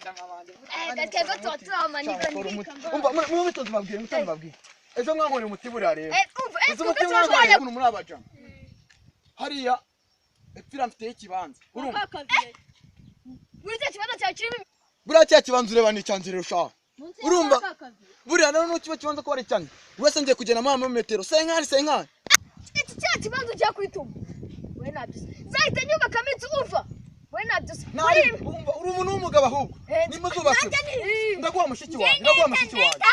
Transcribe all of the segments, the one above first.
Twebwe turamanyika umva mu bitozi babwiye ejo mwankore umutibura rero uzi umutibura rwaye kuno muri abaja hariya epfira mfite ikibanza urumva muri cyo kibanza cya kirimo buriya cya kibanza ureba ni cyanzire rushaho urumva buriya nano n'ukiba kibanza ko ari cyane wese ngiye kugena mama metero senkari iki cya kibanza ugiye kwituma we nabyo zahita nyubaka mitsi uva we nabyo umva uri umuntu w'umugabo ahubwo nimuzubake ndaguha mushiki wanjye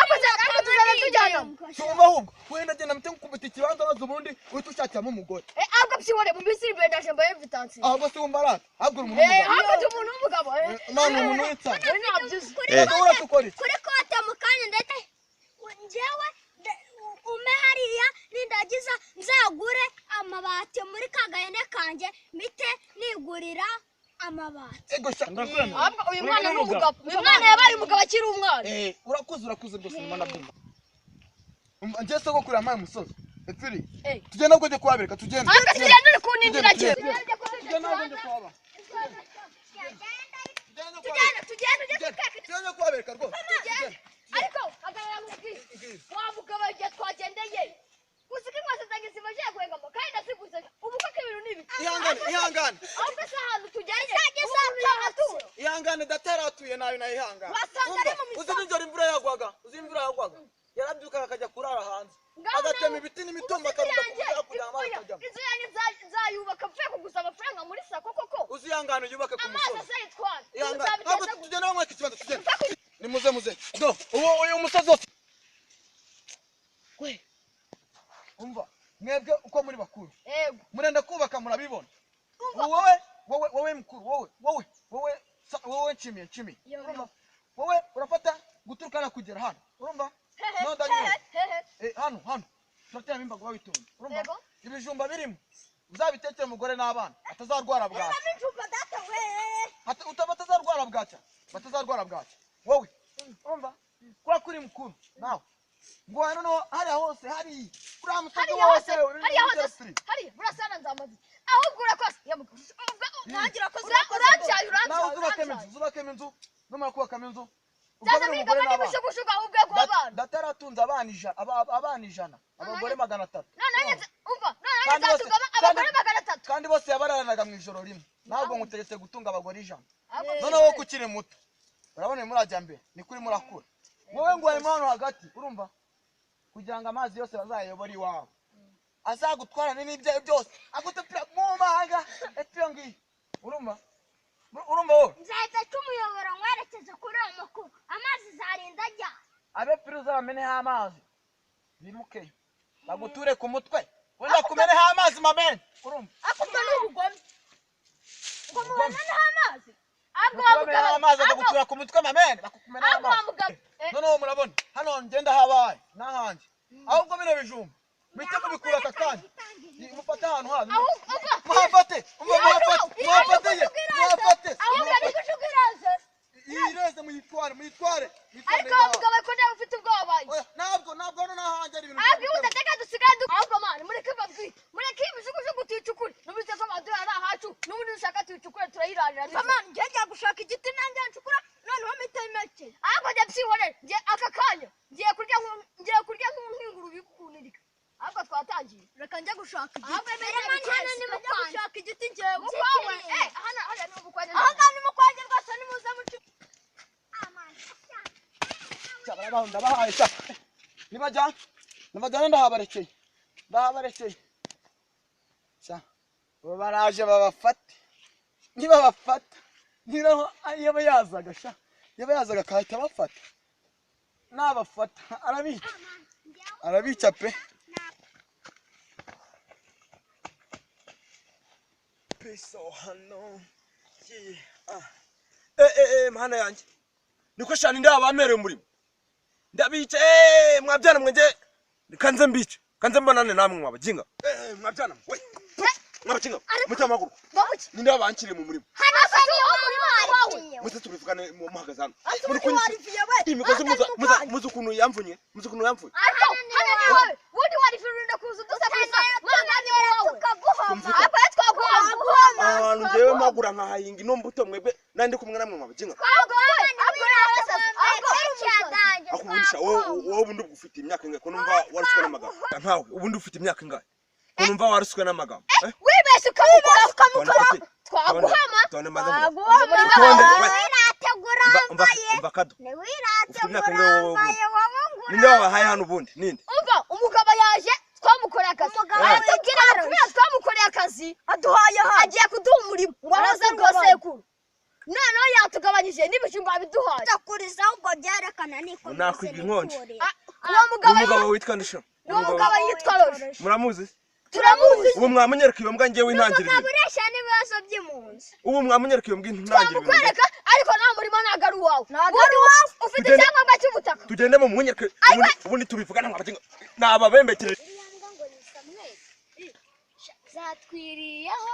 ako tuzana tujyana cyumva ahubwo wenda genda mute nkubita ikibanza maze ubundi uhita ushakiramo umugore ako byibone mu misiri bendaje mbaye invitation ahubwo se wumva arata ahubwo uri umuntu w'umugabo mama umuntu witsa we nabyo ura tukora kuri kote mu kanya ndetse njyewe ume hariya nindagiza nzagure amabati muri kagayene kanje mite nigurira amabati ego shaka ahubwo uyu mwana n'umugabo uyu mwana yabaye umugabo akiri umwana urakuze rwose mwana byumva njye soko kuri amaye musozi epfiri tugenda ngo kwabereka tugenda tugenda uri kunindira cye tugenda kwabereka rwose ariko hagarara mubwiye wa mugabo igihe twagendeye usika inkwasi zanjye zimaze kwengamo kandi ndasiguze ubu ko ibintu nibi ihangane ahubwo se ahantu tujyanye ihangane dataratuye nayo ihangane uzi n'injoro imvura yagwaga yarabyukaga akajya kurara hanze agatema ibiti n'imitumba akaruka kugira amazi akajyamo inzu yanjye nzayubaka mvuye kuguza amafaranga muri sako koko uzi ihangane yubake ku musozi amazi asayitwara ihangane ntabwo tugenda bamwe ikibanza tugenda ni muze do uyu musozi wose we umva mwebwe uko muri bakuru murenda kubaka murabibona wowe mukuru wowe nshimiye wowe urafata guturuka na kugera hano urumva no ndanywe hano turatera imbago babitonda urumva ibijumba birimo uzabitekera umugore n'abana atazarwara bwaca batazarwara bwaca wowe urumva kwa kuri mukuru nawe ngo hano hari hose hari kuri musozi wose hari burasana nzamazi ahubwo urakoze nagira koze uzubake inzu numara kubaka inzu zaza migabo n'ibishugushuga ahubwo kwa bana dataratunza abana ijana abagore 300 none zatugaba abagore 300 kandi bose yabaranaga mu ijoro rimwe ntabwo ngutegetse gutunga abagore 100 none wowe kukiri muto urabone murajya mbere ni kuri murakura wowe ngo ari hano hagati urumva kugira ngo amazi yose bazayobora iwawe azagutwara n'ibyaye byose agutepira mu mahanga etiyo ngiye urumva wowe nzahita tumuyobora mwerekeze kuri uwo mukuru amazi zarinda ajya abe piruza bameneho amazi bimukeyo baguture ku mutwe wenda kumeneho amazi mamene urumva akubwa n'ubugome ngo mumeneho amazi bakumeneho amazi bakagutura ku mutwe mamene bakukumeneho amazi noneho murabona hano ngenda habaye n'ahandi ahubwo bino bijumba bite kubikura aka kanya mufate ahantu habi muhafate ahubwo ari gushugiraze ireze muyitware ariko umugabo ko nawe ufite ubwoba ntabwo hano n'ahandi ari ibintu ahubwo udateka dusigaye ahubwo mana mureke babwire mureke ibishugujugu tuyicukure n'ubize ko amadura ari ahacu n'ubundi dushaka tuyicukure turayirarira mana njye gushaka igiti nanjye ncukura noneho mitemeke ahubwo njye byibonere njye aka kanya ngiye kurya nk'inguru bikunirika ahubwo twatangiye reka njye gushaka igiti ahubwo hano ni mukwanje gushaka igiti njyewe mukwawe hano ni mukwanje ahubwo ni mukwanje rwose ni muze mucu ndabahaye sha nibajyana ndahabarekeye sha baraje babafate niba bafata niraho yaba yazaga kahita bafata nabafata arabica pe peso hano mana yanjye niko shani ndabamereye umurimo ndabica mwabyana mwenge kanze mbica kanze mbonane namwe mwabajinga mwabyana we mwabajinga mutamaguru ninde wabankire mu murimo muze tubivugane mu mahagazano muri kunyisha imigozi muzukuntu yamvunye wundi warifirinda kuza dusafisa mwana ni wawe tukaguhoma twaguhoma abantu jewe magura nkahahinga ino mbuto mwebwe nandi kumwe namwe mabajinga akubundisha wowe ubundi ufite imyaka ingahe ko numva waruswe n'amagambo nkawe ubundi ufite imyaka ingahe ko numva waruswe n'amagambo wibeshe ukamukora twaguhama mbakado ufite imyaka ingahe wowe ninde wabahaye hano ubundi ninde umva umugabo yaje twamukoreye akazi twamukoreye akazi aduhaye agiye kuduha umurimo ngo aroze rwose kuru noneho yatugabanyije n'ibijumba biduhaye takuriza ubwo byerekana niko nakwiga inkonje uwo umugabo witwa ndisha umugabo yitwa Roje muramuzi turamuzi ubu mwamenyereka iyo mbwa ngiye wintangirira naburesha n'ibibazo by'impunzi ubu mwamenyereka iyo mbwa intangirira twamukwereka ariko nta murimo nagaru wawe ufite icyangombwa cy'ubutaka tugende mu munyereke ubundi tubivugana nk'abajinga nababembekereje zatwiriyeho